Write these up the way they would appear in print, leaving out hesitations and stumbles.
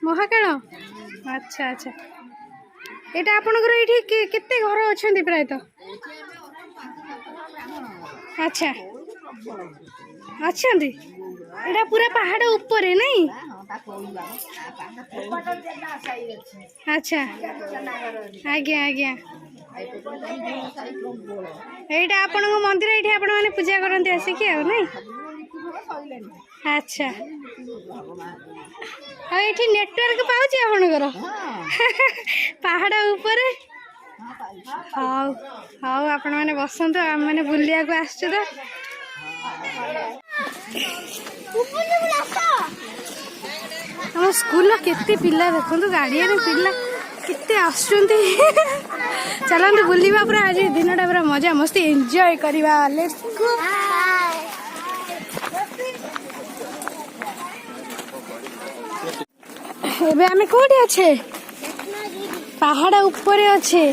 महाकाल अच्छा अच्छा एटा आपनकर एठी केते घर अछंती प्रायतः अच्छा अछंती एटा पूरा पहाड़ ऊपर नहीं अच्छा आज्ञा आज्ञा एटा आपन मंदिर एठी आपण माने पूजा करंती आसिकी आ नहीं अच्छा ये नेटवर्क पाउची आपनकर पहाड़ ऊपर हाँ हाँ आपण मैंने बसंत आम मैंने बुलिया को आसछु तो हम स्कूल केते पिला देखो गाड़िया पिला केते आसुंती चलते बुलवा पूरा आज दिनटा पूरा मजा मस्ती एंजॉय करवा लेट्स गो एबे हमें कोठी अच्छे पहाड़ ऊपर अच्छे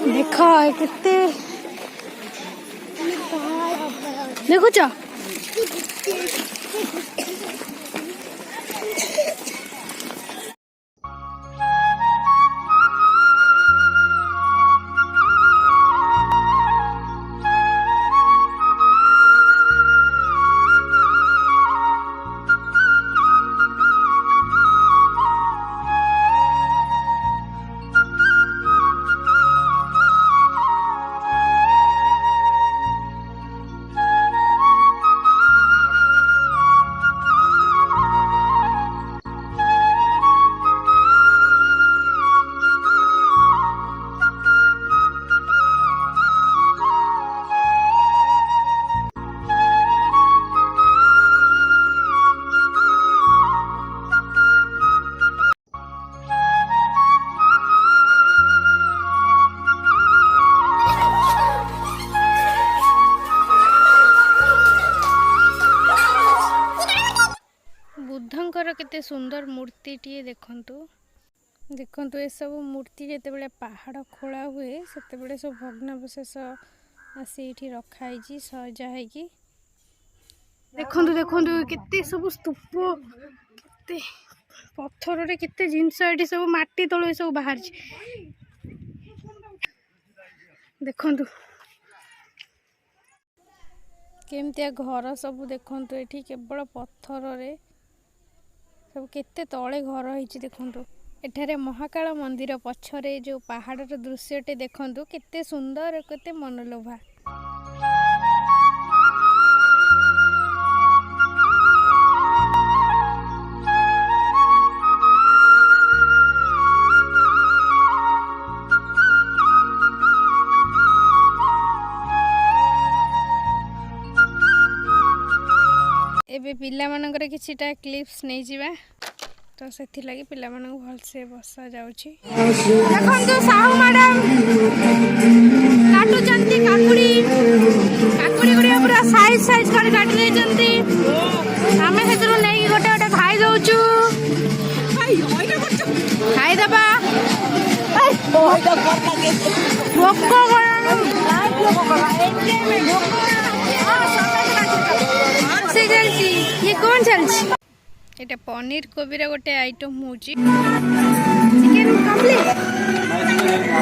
देख केते देखुच बुद्धंकर केते सुंदर मूर्ति टी देखंतु देखंतु ए सब मूर्ति जेते बेले पहाड़ खोला हुए सेते बेले सब भग्नावशेष आसी एठी रखाई जी सजा है कि देखंतु देखंतु केते सब स्तूप केते पत्थर रे केते जिंस एठी सब माटी तळो सब बाहर छी देखंतु केमतिया घर सब देखंतु एठी केवल पत्थर रे सब केते तले घर होइछि देखंतु एठारे महाकाल मंदिर पछरे जो पहाड़र दृश्यटे देखंतु केते सुंदर केते मनलोभा एबे पिला मानकर किछिटा क्लिप्स नहीं जीवा तो सेथि लागि पिला मानक भलसे बसा जाउछि देखंतु साहू मैडम काटू जंती काकुड़ी काकुड़ी गुड़िया पूरा साइज साइज कर काट ले जंती हमें हेतरो नहीं गोटे गोटे खाई दउछु खाई दबा भोको ये कौन चलछि एटा पनीर कोबीरा गोटे आइटम होची चिकन कम्प्लीट चिकन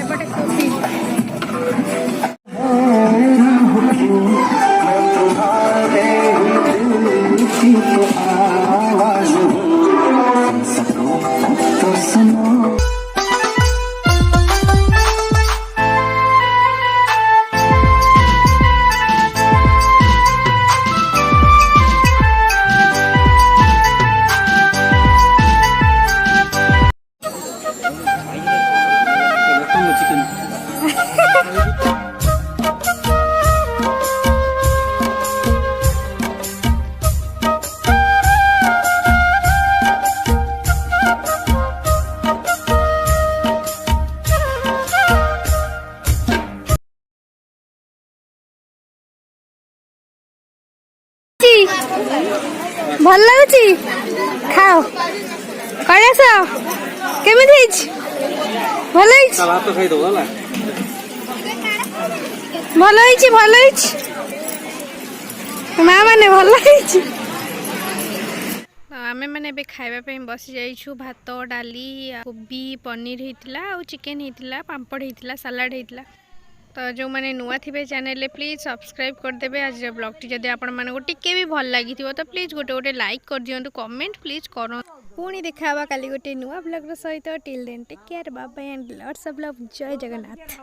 एपटे कोबी भल लगुच खाओ कैलाश केमी भल भल भल माँ मैंने भल आमे मैंने बे खाइबा पे बसी जाइछु भात डाली कोबी पनीर होइतिला आ चिकेन होइतिला पापड़ होइतिला सलाड होइतिला। तो जो मैंने नुआ थे चैनल प्लीज सब्सक्राइब करदे। आज ब्लॉग टी जब आपण मानक टिके भी भल लगी तो प्लीज गोटे गोटे लाइक कर दिंतु कमेंट प्लीज कर। पुणी देखा काली गोटे नुआ ब्लॉग सहित till then take care bye bye and lots of love. जय जगन्नाथ।